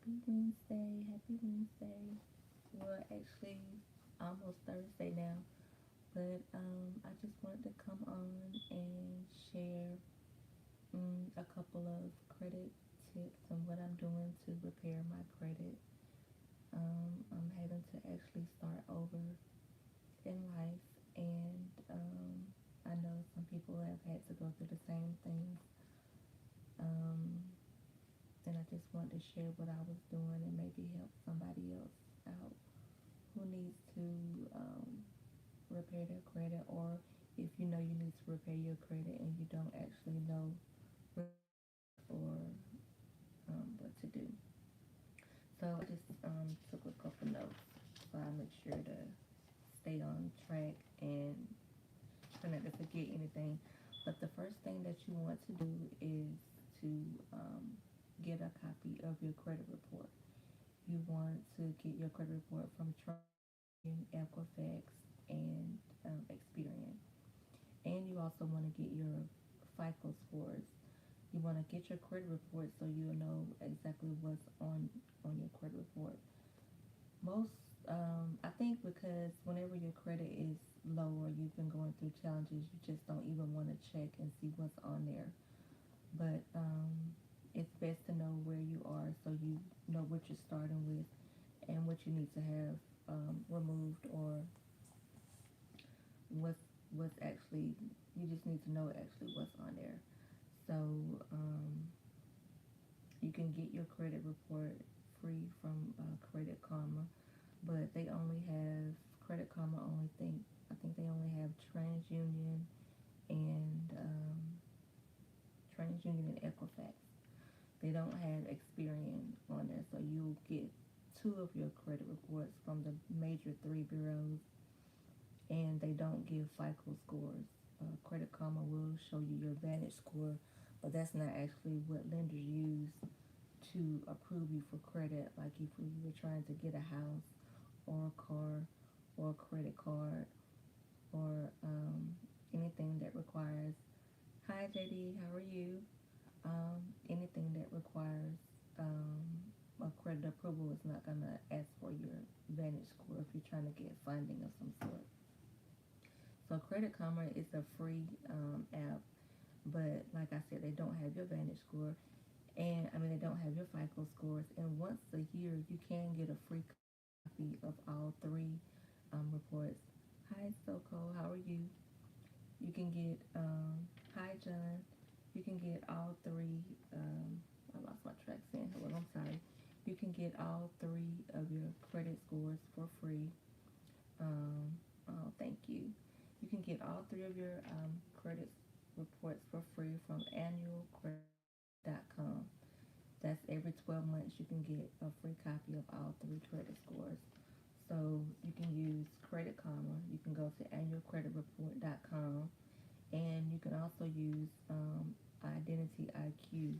Happy Wednesday. Happy Wednesday. Well, actually, almost Thursday now. But I just wanted to come on and share a couple of credit tips on what I'm doing to repair my credit. I'm having to actually start over in life, and I know some people have had to go through the same things. Um, and I just wanted to share what I was doing and maybe help somebody else out who needs to repair their credit, or if you know you need to repair your credit and you don't actually know or what to do. So I just took a couple notes so I make sure to stay on track and try not to forget anything. But the first thing that you want to do is to get a copy of your credit report. You want to get your credit report from Equifax, and Experian. And you also want to get your FICO scores. You want to get your credit report so you'll know exactly what's on your credit report. Most, I think, because whenever your credit is low or you've been going through challenges, you just don't even want to check and see what's on there. But it's best to know where you are so you know what you're starting with and what you need to have removed, or what's what's actually, you just need to know actually what's on there. So you can get your credit report free from Credit Karma, but they only have Credit Karma only think I think they only have TransUnion and TransUnion and Equifax. They don't have Experian on there, so you'll get two of your credit reports from the major three bureaus, and they don't give FICO scores. Credit Karma will show you your Vantage score, but that's not actually what lenders use to approve you for credit. Like if you were trying to get a house or a car or a credit card, or anything that requires, hi JD, how are you? Anything that requires a credit approval is not going to ask for your Vantage score if you're trying to get funding of some sort. So Credit Karma is a free app, but like I said, they don't have your Vantage score, and I mean they don't have your FICO scores. And once a year, you can get a free copy of all three reports. Hi Soko, how are you? You can get hi John. You can get all three. I lost my track saying hello. I'm sorry. You can get all three of your credit scores for free. Oh, thank you. You can get all three of your credit reports for free from annualcredit.com. That's every 12 months you can get a free copy of all three credit scores. So you can use Credit Karma. You can go to annualcreditreport.com, and you can also use Identity IQ,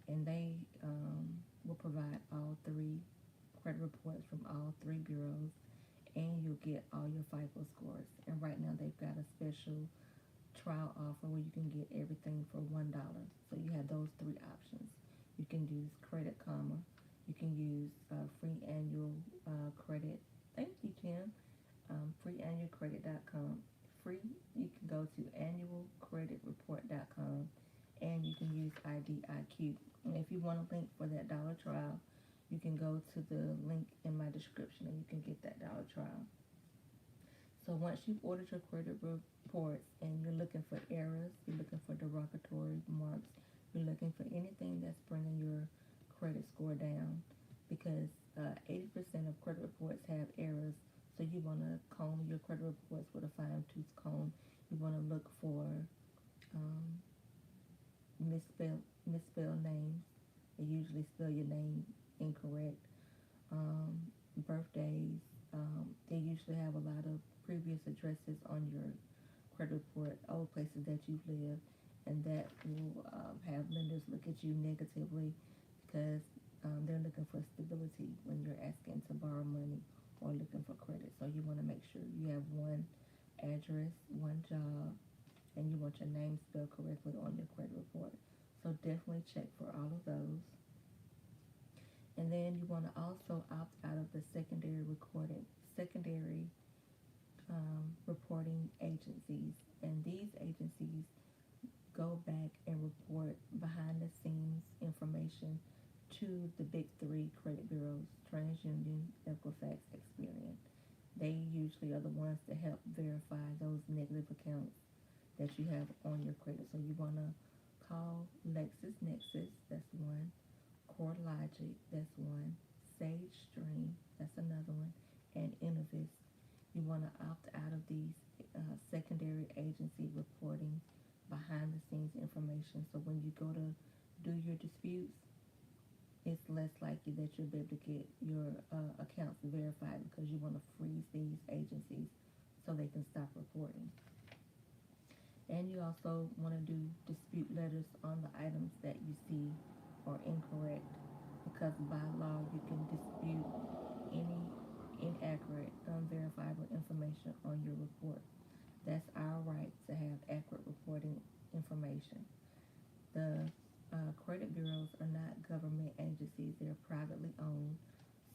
and they will provide all three credit reports from all three bureaus, and you'll get all your FICO scores. And right now they've got a special trial offer where you can get everything for $1. So you have those three options. You can use Credit Karma. You can use free annual credit. Thank you, Tim. Freeannualcredit.com. Free. You can go to annualcreditreport.com, and you can use IDIQ. And if you want a link for that dollar trial, you can go to the link in my description and you can get that dollar trial. So once you've ordered your credit reports and you're looking for errors, you're looking for derogatory remarks, you're looking for anything that's bringing your credit score down, because 80% of credit reports have errors. So you want to comb your credit reports with a fine tooth comb. You want to look for um, misspelled names. They usually spell your name incorrect. Birthdays. They usually have a lot of previous addresses on your credit report, old places that you've lived, and that will have lenders look at you negatively, because they're looking for stability when you're asking to borrow money or looking for credit. So you want to make sure you have one address, one job, and you want your name spelled correctly on your credit report. So definitely check for all of those. And then you want to also opt out of the secondary reporting agencies. And these agencies go back and report behind the scenes information to the big three credit bureaus: TransUnion, Equifax, Experian. They usually are the ones that help verify those negative accounts that you have on your credit. So you want to call LexisNexis, that's one; CoreLogic, that's one; SageStream, that's another one; and Innovis. You want to opt out of these secondary agency reporting behind the scenes information. So when you go to do your disputes, it's less likely that you'll be able to get your accounts verified, because you want to freeze these agencies so they can stop reporting. And you also want to do dispute letters on the items that you see are incorrect, because by law you can dispute any inaccurate, unverifiable information on your report. That's our right to have accurate reporting information. The credit bureaus are not government agencies, they're privately owned,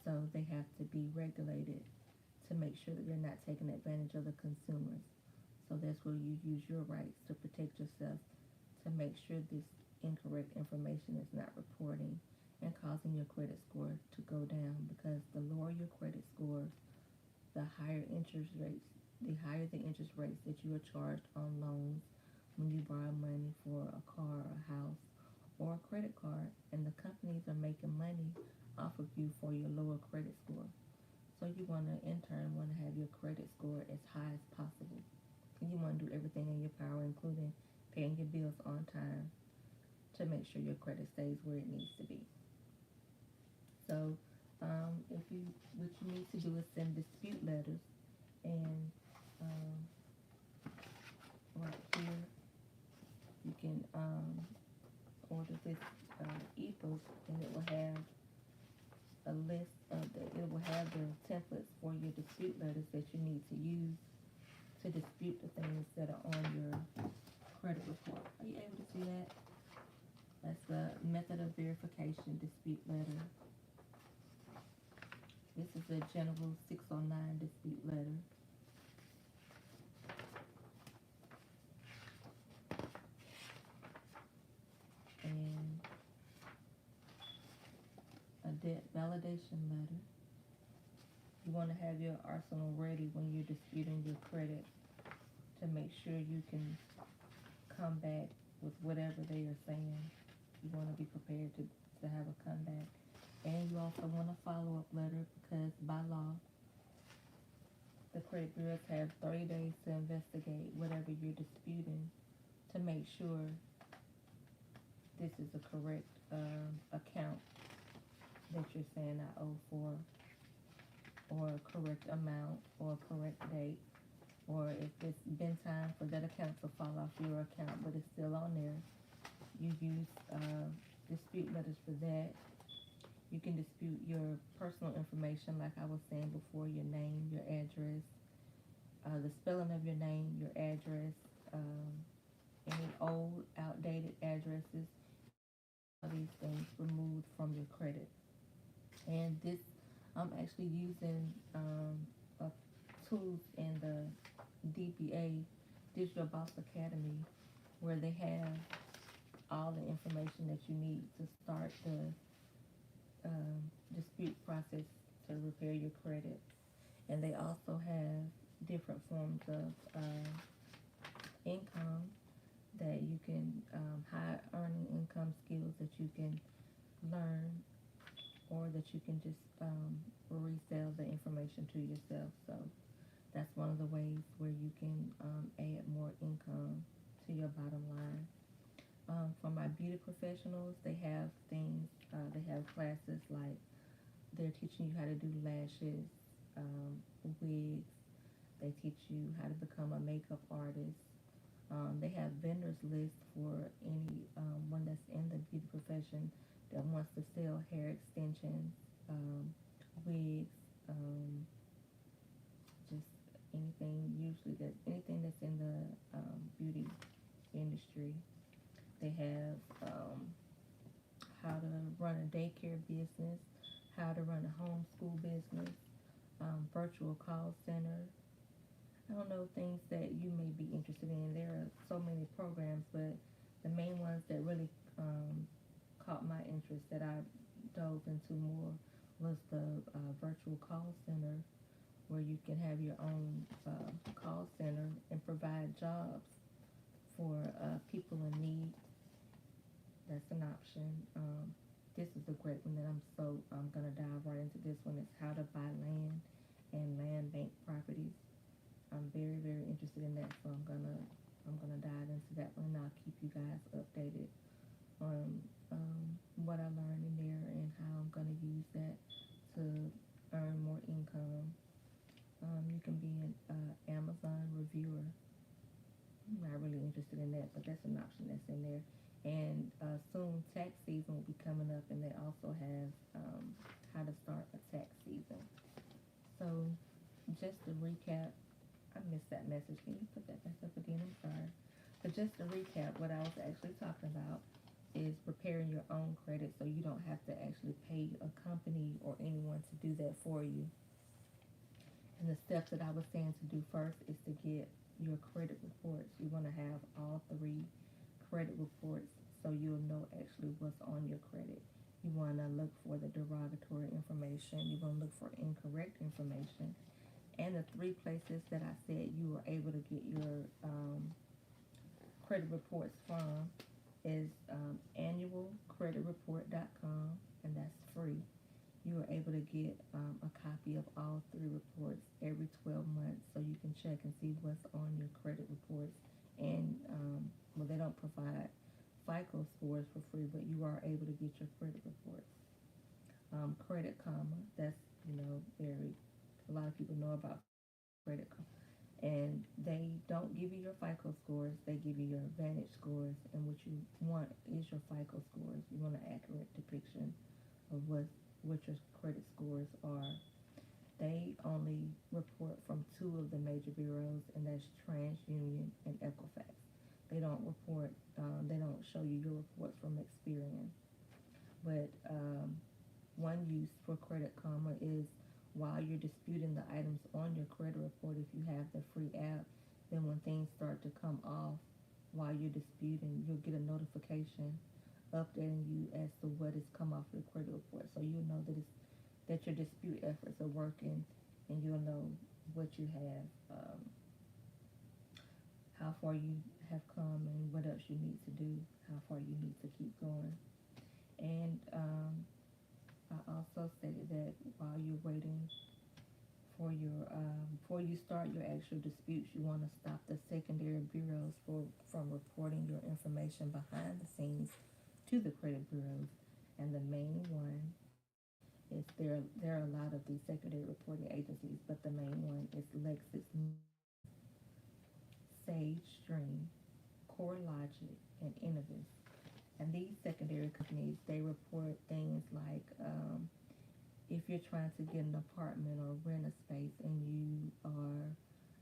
so they have to be regulated to make sure that they're not taking advantage of the consumers. So that's where you use your rights to protect yourself, to make sure this incorrect information is not reporting and causing your credit score to go down, because the lower your credit score, the higher interest rates, the higher the interest rates that you are charged on loans when you borrow money for a car, a house, or a credit card, and the companies are making money off of you for your lower credit score. So you want to, in turn, want to have your credit score as high as possible. And you want to do everything in your power, including paying your bills on time, to make sure your credit stays where it needs to be. So, if you what you need to do is send dispute letters, and right here you can order this ebook, and it will have a list of it will have the templates for your dispute letters that you need to use to dispute the things that are on your credit report. Are you able to see that? That's the method of verification dispute letter. This is a general 609 dispute letter. And a debt validation letter. You want to have your arsenal ready when you're disputing your credit, to make sure you can come back with whatever they are saying. You want to be prepared to have a comeback. And you also want a follow-up letter, because by law, the credit bureaus have 30 days to investigate whatever you're disputing, to make sure this is a correct account that you're saying I owe for, or a correct amount, or a correct date, or if it's been time for that account to fall off your account but it's still on there. You use dispute letters for that. You can dispute your personal information, like I was saying before: your name, your address, the spelling of your name, your address, any old, outdated addresses. All these things removed from your credit. And this, I'm actually using tools in the DBA, Digital Boss Academy, where they have all the information that you need to start the dispute process to repair your credit. And they also have different forms of income that you can, high earning income skills that you can learn, or that you can just resell the information to yourself. So that's one of the ways where you can add more income to your bottom line. For my beauty professionals, they have things, they have classes like they're teaching you how to do lashes, wigs. They teach you how to become a makeup artist. They have vendors list for any one that's in the beauty profession that wants to sell hair extensions, wigs, just anything that's in the beauty industry. They have how to run a daycare business, how to run a homeschool business, virtual call center. I don't know, things that you may be interested in. There are so many programs, but the main ones that really caught my interest that I dove into more was the virtual call center, where you can have your own call center and provide jobs for people in need. That's an option. This is a great one that I'm gonna dive right into this one. It's how to buy land and land bank properties. I'm very interested in that, so I'm gonna dive into that one, and I'll keep you guys updated on what I learned in there and how I'm gonna use that to earn more income. You can be an Amazon reviewer. I'm not really interested in that, but that's an option that's in there. And soon tax season will be coming up, and they also have how to start a tax season. So just to recap, I missed that message. Can you put that back up again? I'm sorry. But just to recap, what I was actually talking about is preparing your own credit so you don't have to actually pay a company or anyone to do that for you. And the steps that I was saying to do first is to get your credit reports. You want to have all three credit reports so you'll know actually what's on your credit. You want to look for the derogatory information. You want to look for incorrect information. And the three places that I said you were able to get your credit reports from is annualcreditreport.com, and that's free. You are able to get a copy of all three reports every 12 months so you can check and see what's on your credit reports. And, well, they don't provide FICO scores for free, but you are able to get your credit reports. Credit Karma, that's, a lot of people know about Credit Karma. And they don't give you your FICO scores, they give you your Vantage scores. And what you want is your FICO scores. You want an accurate depiction of what your credit scores are. They only report from two of the major bureaus, and that's TransUnion and Equifax. They don't report, they don't show you your reports from Experian. But one use for Credit Karma is while you're disputing the items on your credit report, if you have the free app, then when things start to come off while you're disputing, you'll get a notification updating you as to what has come off your credit report. So you'll know that your dispute efforts are working, and you'll know what you have, how far you have come, and what else you need to do, how far you need to keep going. And I also stated that while you're waiting for your before you start your actual disputes, you want to stop the secondary bureaus from reporting your information behind the scenes to the credit bureaus. And the main one is there are a lot of these secondary reporting agencies, but the main one is LexisNexis, Sage Stream, CoreLogic, and Innovis. And these secondary companies, they report things like if you're trying to get an apartment or rent a space and you are,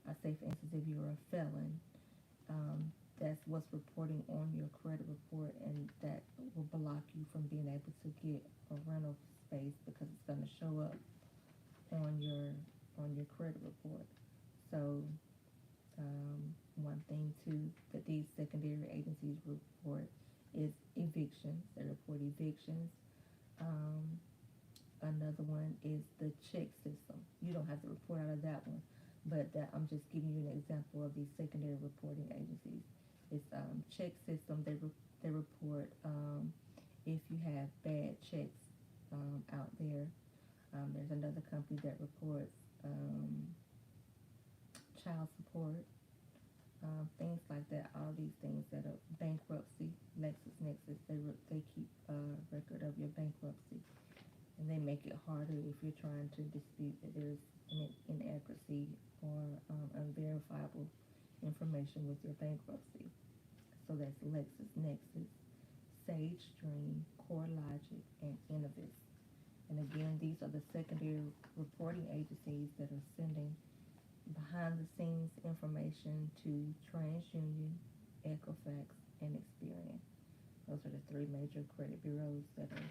I say for instance, if you're a felon, that's what's reporting on your credit report, and that will block you from being able to get a rental space because it's going to show up on your credit report. So one thing too that these secondary agencies report is evictions. They report evictions. Another one is the check system. You don't have to report out of that one, but I'm just giving you an example of these secondary reporting agencies. It's check system. They report if you have bad checks out there. There's another company that reports child support, things like that. All these things that are bankruptcy. LexisNexis, they keep a record of your bankruptcy, and they make it harder if you're trying to dispute that there's an inaccuracy or unverifiable information with your bankruptcy. So that's LexisNexis, SageStream, CoreLogic, and Innovis. And again, these are the secondary reporting agencies that are sending behind the scenes information to TransUnion, Equifax, and Experian. Those are the three major credit bureaus that are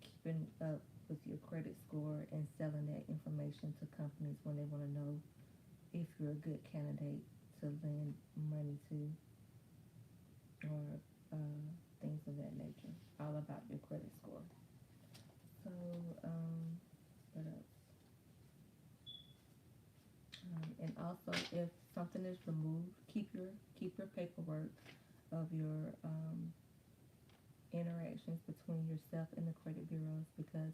keeping up with your credit score and selling that information to companies when they want to know if you're a good candidate to lend money to, or things of that nature. All about your credit score. So, what else? And also, if something is removed, keep your paperwork of your interactions between yourself and the credit bureaus, because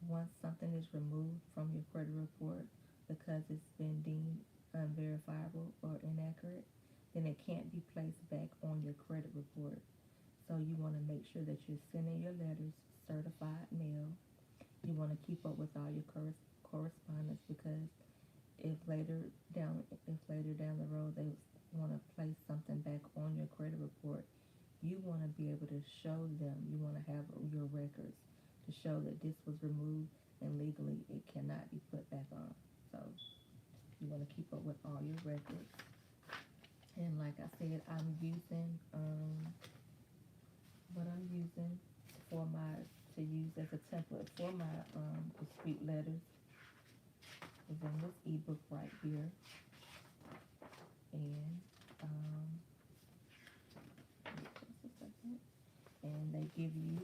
once something is removed from your credit report because it's been deemed unverifiable or inaccurate, then it can't be placed back on your credit report. So you want to make sure that you're sending your letters certified mail. You want to keep up with all your correspondence, because if later down the road they want to place something back on your credit report, you want to be able to show them. You want to have your records to show that this was removed and legally it cannot be put back on. So you want to keep up with all your records. And like I said, I'm using what I'm using to use as a template for my dispute letters is in this ebook right here. And they give you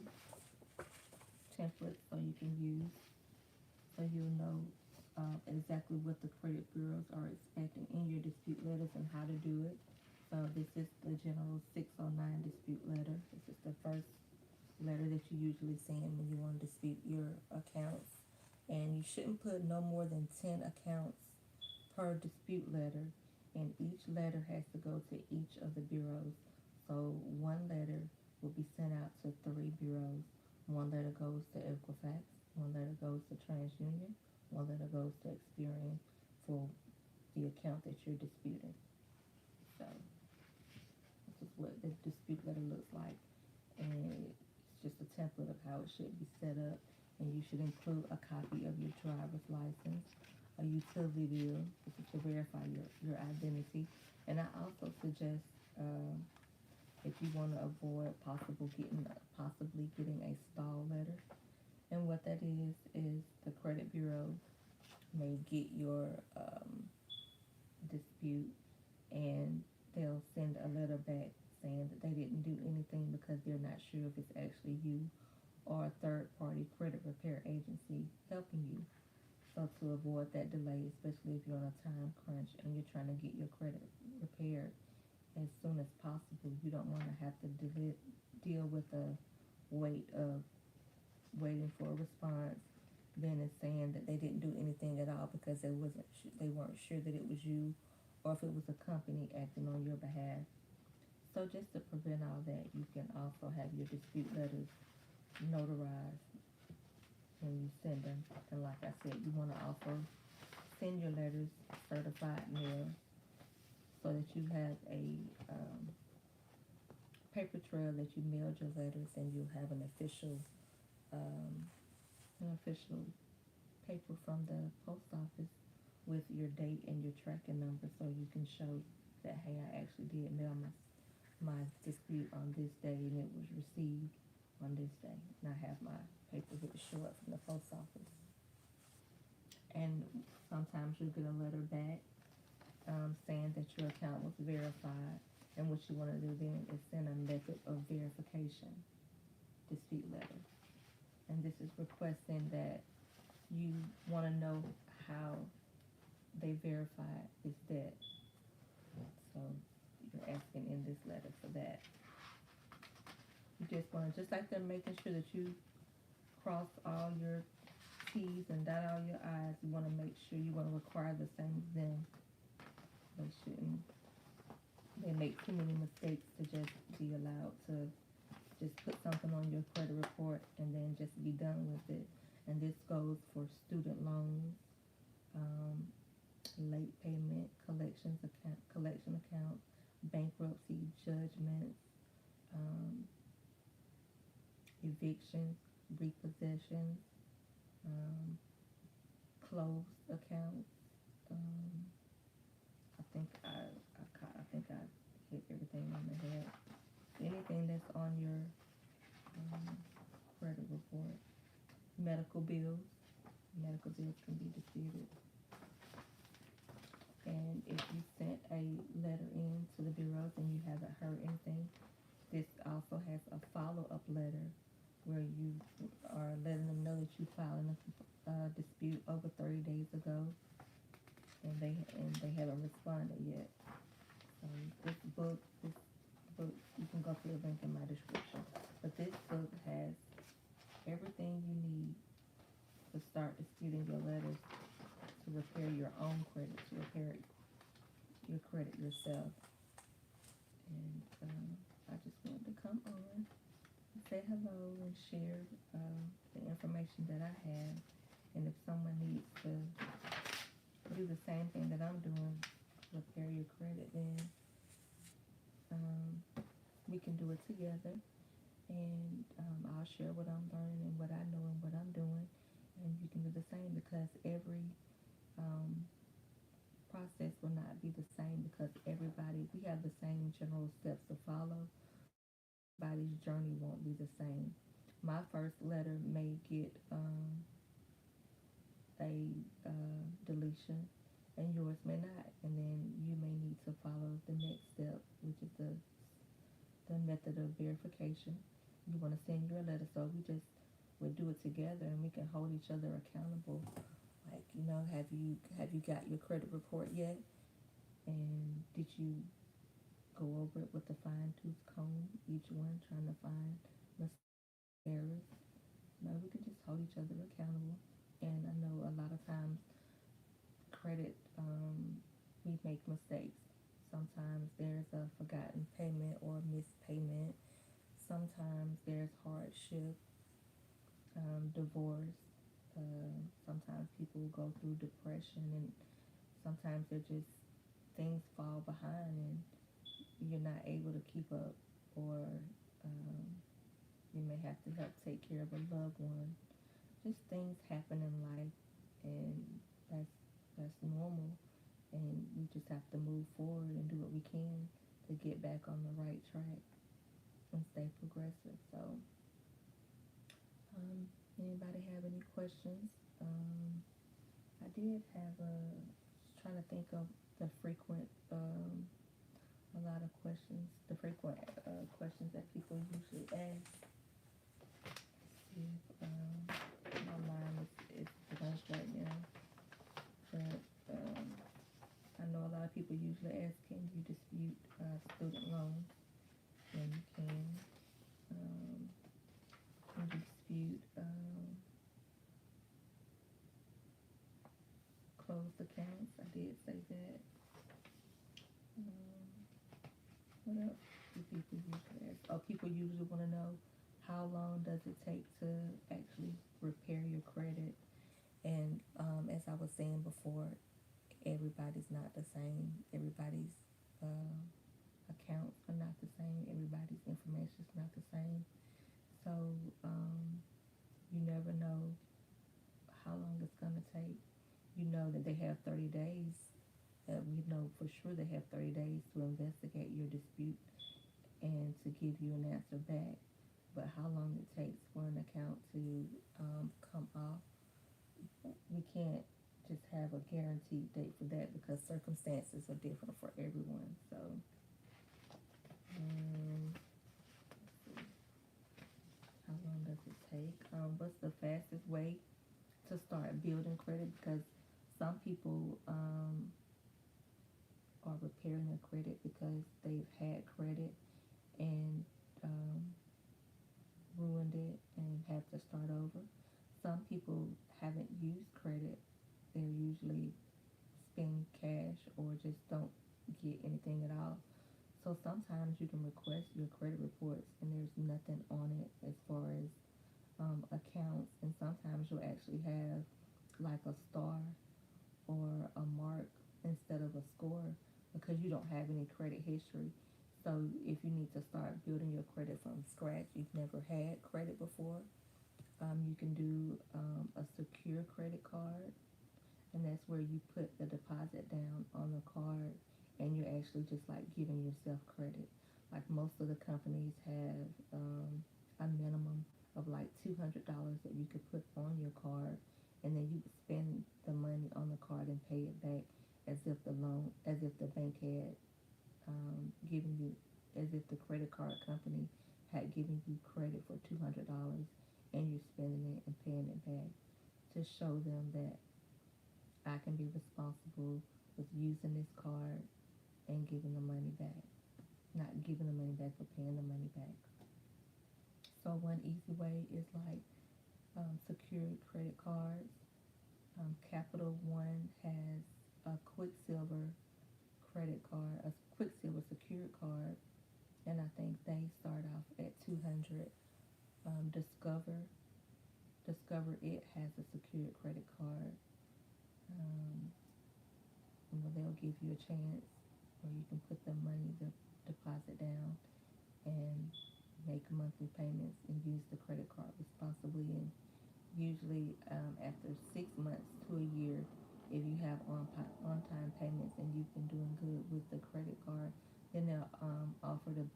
templates so you can use, so you'll know exactly what the credit bureaus are expecting in your dispute letters and how to do it. So this is the general 609 dispute letter. This is the first letter that you usually send when you want to dispute your accounts. And you shouldn't put no more than 10 accounts per dispute letter, and each letter has to go to each of the bureaus. So one letter will be sent out to 3 bureaus. One letter goes to Equifax, one letter goes to TransUnion, one letter goes to Experian for the account that you're disputing. So this is what the dispute letter looks like, and it's just a template of how it should be set up. And you should include a copy of your driver's license, a utility bill. This is to verify your identity. And I also suggest, if you want to avoid possibly getting a stall letter. And what that is the credit bureau may get your dispute, and they'll send a letter back saying that they didn't do anything because they're not sure if it's actually you or a third-party credit repair agency helping you. So to avoid that delay, especially if you're on a time crunch and you're trying to get your credit repaired as soon as possible, you don't want to have to deal with the weight of waiting for a response. Then it's saying that they didn't do anything at all because they weren't sure that it was you, or if it was a company acting on your behalf. So just to prevent all that, you can also have your dispute letters notarized when you send them. And like I said, you want to also send your letters certified mail, so that you have a paper trail that you mailed your letters, and you'll have an official paper from the post office with your date and your tracking number, so you can show that, hey, I actually did mail my dispute on this day, and it was received on this day, and I have my paper here to show up from the post office. And sometimes you'll get a letter back saying that your account was verified, and what you want to do then is send a method of verification dispute letter. And this is requesting that you want to know how they verified this debt. So you're asking in this letter for that. You just want to, just like they're making sure that you cross all your T's and dot all your I's, you want to make sure, you want to require the same of them. They make too many mistakes to just be allowed to just put something on your credit report and then just be done with it. And this goes for student loans, late payment, collection accounts, bankruptcy judgments, evictions, repossessions, closed accounts. I think I hit everything on the head. Anything that's on your credit report medical bills. Medical bills can be disputed. And if you sent a letter in to the bureaus and you haven't heard anything, this also has a follow-up letter where you are letting them know that you filed a dispute over 30 days ago, and they haven't responded yet. So this book, you can go to the link in my description. But this book has everything you need to start disputing your letters, to repair your own credit, to repair your credit yourself. And I just wanted to come on, say hello, and share the information that I have. And if someone needs to do the same thing that I'm doing, repair your credit, then we can do it together. And I'll share what I'm learning and what I know and what I'm doing. And you can do the same, because every um, process will not be the same, because we have the same general steps to follow, but everybody's journey won't be the same. My first letter may get a deletion, and yours may not, and then you may need to follow the next step, which is the method of verification. You want to send your letter, so we do it together, and we can hold each other accountable. Like, have you got your credit report yet? And did you go over it with a fine tooth comb, each one trying to find mistakes or errors? No, we can just hold each other accountable. And I know a lot of times credit, we make mistakes. Sometimes there's a forgotten payment or missed payment. Sometimes there's hardship, divorce. Sometimes people go through depression, and sometimes they're just things fall behind, and you're not able to keep up, or um, you may have to help take care of a loved one. Just things happen in life, and that's normal. And we just have to move forward and do what we can to get back on the right track and stay progressive. So, anybody have any questions? I did have trying to think of the frequent, a lot of questions, the frequent questions that people usually ask. See if my mind is blank right now, but I know a lot of people usually ask, can you dispute student loans? And you can dispute closed accounts. I did say that. Um, what else do people usually ask? Oh, people usually want to know, how long does it take to actually repair your credit? And as I was saying before, everybody's not the same. Everybody's uh, accounts are not the same. Everybody's information is not the same. So you never know how long it's going to take. You know that they have 30 days. We know for sure they have 30 days to investigate your dispute and to give you an answer back. But how long it takes for an account to come off, we can't just have a guaranteed date for that, because circumstances are different for everyone. So, let's see. How long does it take? What's the fastest way to start building credit? Because some people are repairing their credit because they've had credit and ruined it and have to start over. Some people haven't used credit. They're usually spend cash or just don't get anything at all. So sometimes you can request your credit reports and there's nothing on it as far as accounts, and sometimes you'll actually have like a star or a mark instead of a score, because you don't have any credit history. So if you need to start building your credit from scratch, you've never had credit before, you can do a secure credit card, and that's where you put the deposit down on the card, and you're actually just like giving yourself credit. Like most of the companies have a minimum of like $200 that you could put on your card, and then you could spend the money on the card and pay it back as if the bank had given you, as if the credit card company had given you credit for $200, and you're spending it and paying it back, to show them that I can be responsible with using this card and giving the money back. Not giving the money back, but paying the money back. So one easy way is like secured credit cards. Capital One has a Quicksilver credit card, a Quicksilver secured card, and I think they start off at 200. Discover It has a secured credit card. Um, they'll give you a chance where you can put the money, the deposit down, and make monthly payments and use the credit card responsibly. And usually, after 6 months to a year, if you have on time payments and you've been doing good with the credit card, then they'll offer to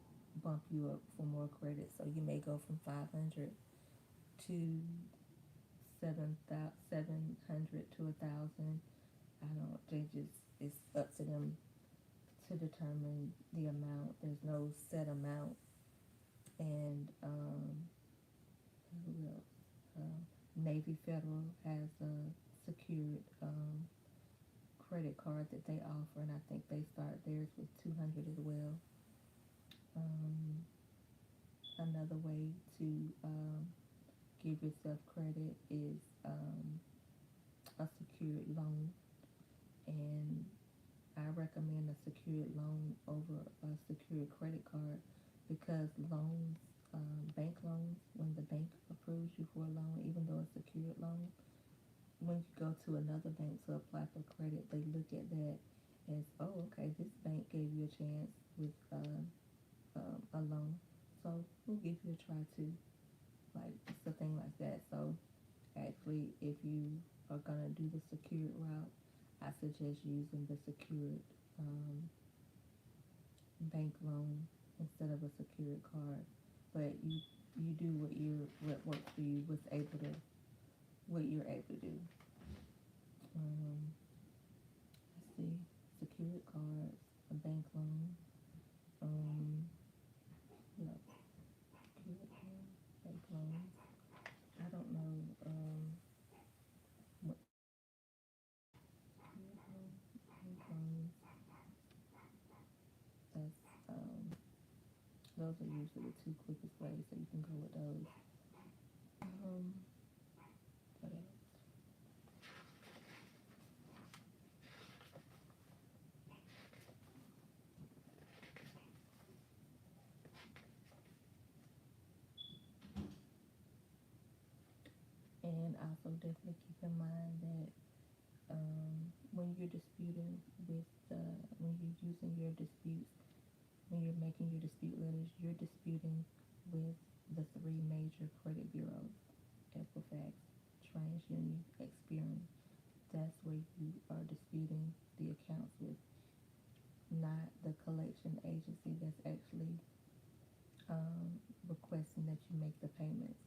bump you up for more credit. So you may go from 500 to 700 to 1,000. I don't. They just, it's up to them to determine the amount. There's no set amount. And who else? Navy Federal has a secured credit card that they offer, and I think they start theirs with 200 as well. Um, Another way to give yourself credit is a secured loan, and I recommend a secured loan over a secured credit card, because loans, bank loans, when the bank approves you for a loan, even though it's a secured loan, when you go to another bank to apply for credit, they look at that as, oh, okay, this bank gave you a chance with a loan, so we'll give you a try too. Like, it's a thing like that. So actually, if you are gonna do the secured route, I suggest using the secured bank loan instead of a secured card. But you do what works for you, what you're able to do. Let's see, secured cards, a bank loan, no, secured loan, bank loans. I don't know what secured loan, bank loans. That's those are usually the two quickest ways, so you can go with those. Um, what else? And also definitely keep in mind that when you're disputing with when you're using your disputes, when you're making your dispute letters, you're disputing with the three major credit bureaus: Equifax, TransUnion, Experian. That's where you are disputing the accounts with, not the collection agency that's actually requesting that you make the payments.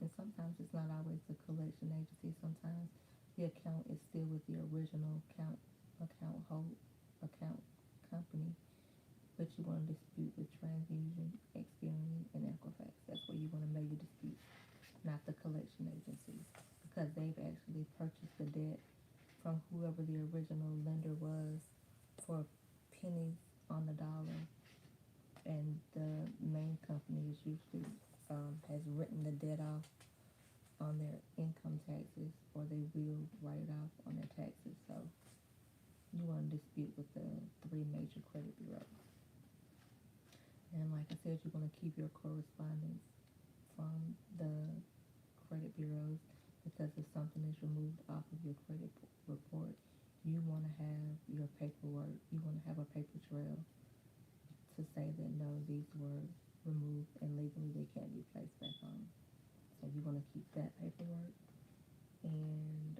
And sometimes it's not always the collection agency. Sometimes the account is still with the original account company, but you want to dispute with TransUnion, Experian, and Equifax. That's where you want to make your dispute, not the collection agency, because they've actually purchased the debt from whoever the original lender was for pennies on the dollar, and the main company is usually has written the debt off on their income taxes, or they will write it off on their taxes. So you want to dispute with the three major credit bureaus. And like I said, you're going to keep your correspondence from the credit bureaus, because if something is removed off of your credit report, you want to have your paperwork, you want to have a paper trail to say that no, these were removed and legally they can't be placed back on. So you want to keep that paperwork. And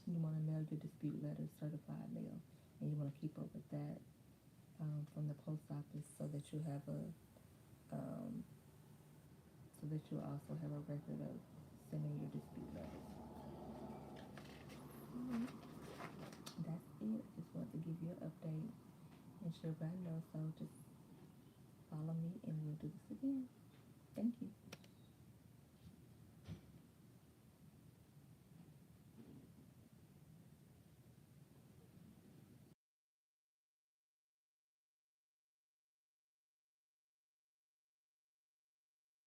you want to mail your dispute letters certified mail, and you want to keep up with that. from the post office, so that you have a um, so that you also have a record of sending your dispute letters. That's it. I just wanted to give you an update and sure everybody knows. So just follow me, and we'll do this again. Thank you.